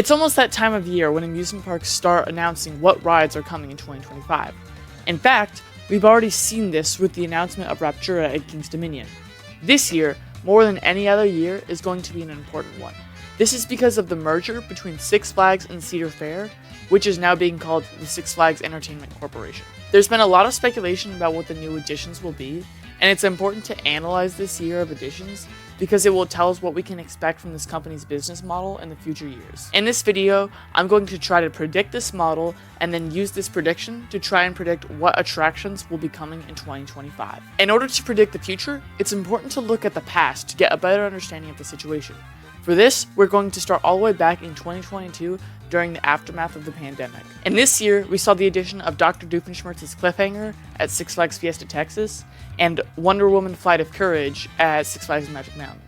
It's almost that time of year when amusement parks start announcing what rides are coming in 2025. In fact, we've already seen this with the announcement of Raptura at King's Dominion. This year, more than any other year, is going to be an important one. This is because of the merger between Six Flags and Cedar Fair, which is now being called the Six Flags Entertainment Corporation. There's been a lot of speculation about what the new additions will be, and it's important to analyze this year of additions because it will tell us what we can expect from this company's business model in the future years. In this video, I'm going to try to predict this model and then use this prediction to try and predict what attractions will be coming in 2025. In order to predict the future, it's important to look at the past to get a better understanding of the situation. For this, we're going to start all the way back in 2022 during the aftermath of the pandemic. And this year, we saw the addition of Dr. Doofenshmirtz's Cliffhanger at Six Flags Fiesta, Texas, and Wonder Woman Flight of Courage at Six Flags Magic Mountain.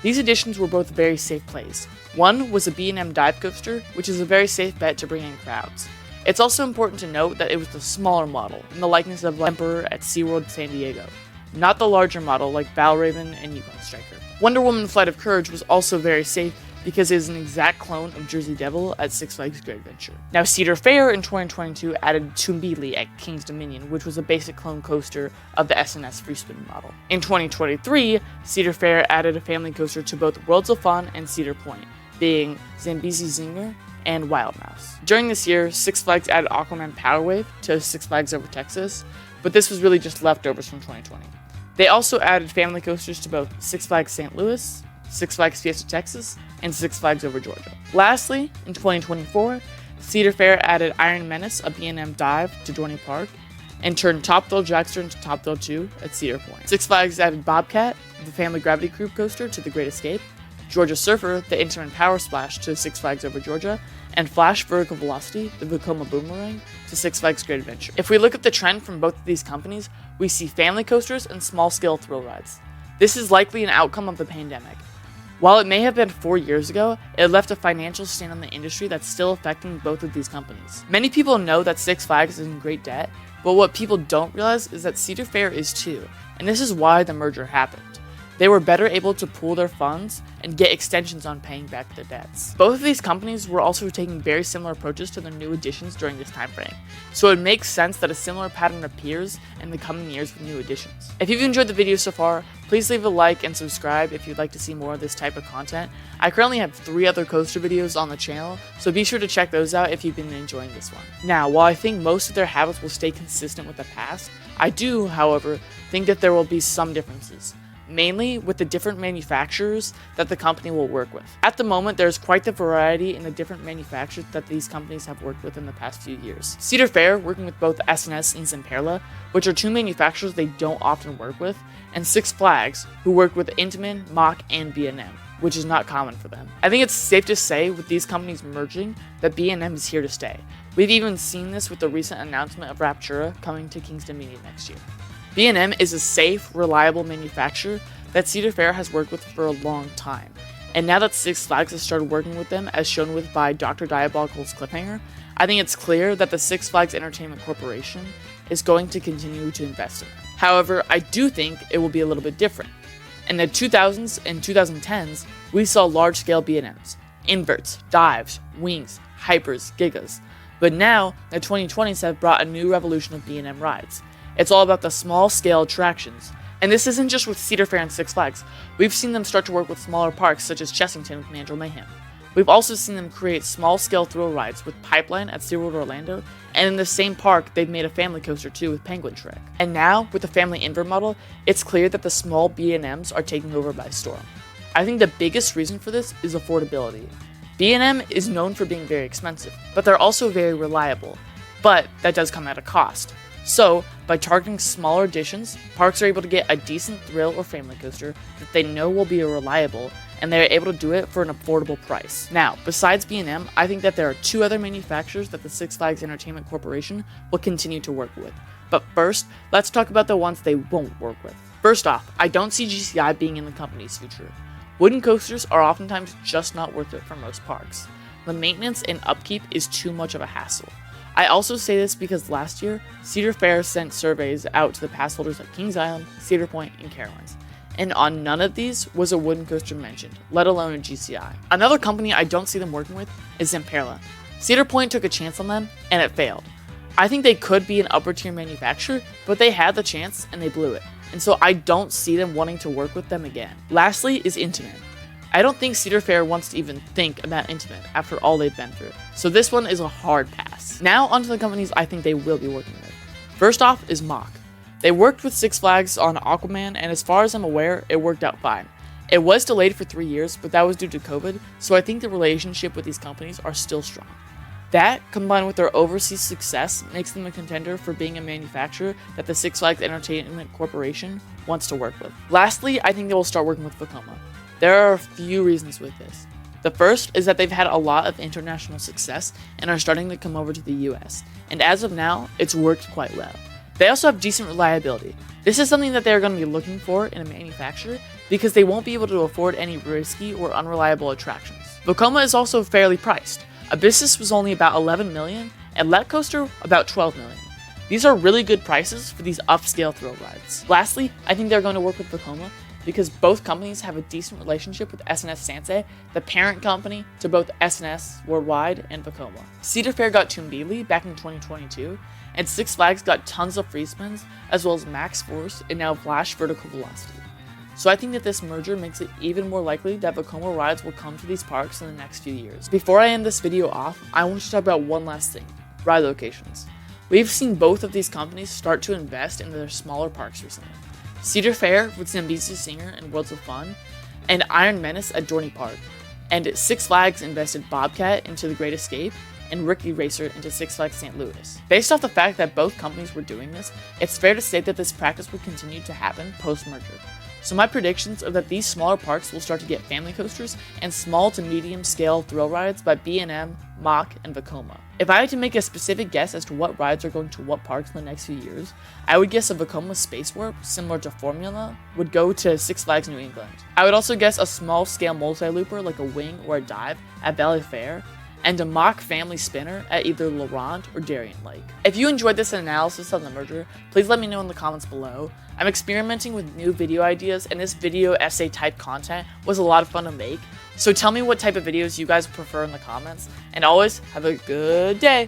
These additions were both very safe plays. One was a B&M dive coaster, which is a very safe bet to bring in crowds. It's also important to note that it was the smaller model, in the likeness of Emperor at SeaWorld San Diego, not the larger model like Valraven and Yukon Striker. Wonder Woman Flight of Courage was also very safe because it is an exact clone of Jersey Devil at Six Flags Great Adventure. Now, Cedar Fair in 2022 added Tumbili at King's Dominion, which was a basic clone coaster of the S&S Free Spin model. In 2023, Cedar Fair added a family coaster to both Worlds of Fun and Cedar Point, being Zambezi Zinger and Wild Mouse. During this year, Six Flags added Aquaman Power Wave to Six Flags Over Texas, but this was really just leftovers from 2020. They also added family coasters to both Six Flags St. Louis, Six Flags Fiesta, Texas, and Six Flags Over Georgia. Lastly, in 2024, Cedar Fair added Iron Menace, a B&M dive, to Dorney Park, and turned Top Thrill Dragster into Top Thrill 2 at Cedar Point. Six Flags added Bobcat, the Family Gravity Crew coaster, to The Great Escape, Georgia Surfer, the Intamin Power Splash, to Six Flags Over Georgia, and Flash Vertical Velocity, the Vekoma Boomerang, to Six Flags Great Adventure. If we look at the trend from both of these companies, we see family coasters and small-scale thrill rides. This is likely an outcome of the pandemic. While it may have been 4 years ago, it left a financial stain on the industry that's still affecting both of these companies. Many people know that Six Flags is in great debt, but what people don't realize is that Cedar Fair is too, and this is why the merger happened. They were better able to pool their funds and get extensions on paying back their debts. Both of these companies were also taking very similar approaches to their new additions during this time frame, so it makes sense that a similar pattern appears in the coming years with new additions. If you've enjoyed the video so far, please leave a like and subscribe if you'd like to see more of this type of content. I currently have 3 other coaster videos on the channel, so be sure to check those out if you've been enjoying this one. Now, while I think most of their habits will stay consistent with the past, I do, however, think that there will be some differences, mainly with the different manufacturers that the company will work with. At the moment, there's quite the variety in the different manufacturers that these companies have worked with in the past few years. Cedar Fair, working with both S&S and Zamperla, which are 2 manufacturers they don't often work with, and Six Flags, who work with Intamin, Mach, and B&M, which is not common for them. I think it's safe to say, with these companies merging, that B&M is here to stay. We've even seen this with the recent announcement of Raptura coming to King's Dominion next year. B&M is a safe, reliable manufacturer that Cedar Fair has worked with for a long time, and now that Six Flags has started working with them, as shown with by Dr. Diabolical's Cliffhanger, I think it's clear that the Six Flags Entertainment Corporation is going to continue to invest in them. However, I do think it will be a little bit different. In the 2000s and 2010s, we saw large-scale B&Ms, inverts, dives, wings, hypers, gigas, but now the 2020s have brought a new revolution of B&M rides. It's all about the small-scale attractions. And this isn't just with Cedar Fair and Six Flags. We've seen them start to work with smaller parks such as Chessington with Mandrill Mayhem. We've also seen them create small-scale thrill rides with Pipeline at Seaworld Orlando, and in the same park, they've made a family coaster too with Penguin Trek. And now, with the family invert model, it's clear that the small B&Ms are taking over by storm. I think the biggest reason for this is affordability. B&M is known for being very expensive, but they're also very reliable. But that does come at a cost. So, by targeting smaller additions, parks are able to get a decent thrill or family coaster that they know will be reliable, and they're able to do it for an affordable price. Now, besides B&M, I think that there are 2 other manufacturers that the Six Flags Entertainment Corporation will continue to work with. But first, let's talk about the ones they won't work with. First off, I don't see GCI being in the company's future. Wooden coasters are oftentimes just not worth it for most parks. The maintenance and upkeep is too much of a hassle. I also say this because last year, Cedar Fair sent surveys out to the pass holders at Kings Island, Cedar Point, and Carolines, and on none of these was a wooden coaster mentioned, let alone a GCI. Another company I don't see them working with is Zamperla. Cedar Point took a chance on them, and it failed. I think they could be an upper tier manufacturer, but they had the chance and they blew it, and so I don't see them wanting to work with them again. Lastly is Intamin. I don't think Cedar Fair wants to even think about Intamin after all they've been through, so this one is a hard pass. Now onto the companies I think they will be working with. First off is Mock. They worked with Six Flags on Aquaman, and as far as I'm aware, it worked out fine. It was delayed for 3 years, but that was due to COVID, so I think the relationship with these companies are still strong. That, combined with their overseas success, makes them a contender for being a manufacturer that the Six Flags Entertainment Corporation wants to work with. Lastly, I think they will start working with Vekoma. There are a few reasons with this. The first is that they've had a lot of international success and are starting to come over to the US, and as of now, it's worked quite well. They also have decent reliability. This is something that they're going to be looking for in a manufacturer because they won't be able to afford any risky or unreliable attractions. Vekoma is also fairly priced. Abyssus was only about $11 million, and Let Coaster about $12 million. These are really good prices for these upscale thrill rides. Lastly, I think they're going to work with Vekoma because both companies have a decent relationship with S&S Sansei, the parent company to both S&S Worldwide and Vekoma. Cedar Fair got Tumbili back in 2022, and Six Flags got tons of free spins, as well as Max Force and now Flash Vertical Velocity. So I think that this merger makes it even more likely that Vekoma rides will come to these parks in the next few years. Before I end this video off, I want to talk about one last thing, ride locations. We've seen both of these companies start to invest in their smaller parks recently. Cedar Fair with Zambezi Singer and Worlds of Fun, and Iron Menace at Dorney Park, and Six Flags invested Bobcat into The Great Escape, and Ricky Racer into Six Flags St. Louis. Based off the fact that both companies were doing this, it's fair to say that this practice would continue to happen post-merger. So my predictions are that these smaller parks will start to get family coasters and small to medium scale thrill rides by B&M, Mock, and Vekoma. If I had to make a specific guess as to what rides are going to what parks in the next few years, I would guess a Vekoma Space Warp, similar to Formula, would go to Six Flags New England. I would also guess a small scale multi-looper like a Wing or a Dive at Valleyfair, and a Mock family spinner at either Laurent or Darien Lake. If you enjoyed this analysis of the merger, please let me know in the comments below. I'm experimenting with new video ideas, and this video essay type content was a lot of fun to make, so tell me what type of videos you guys prefer in the comments, and always have a good day!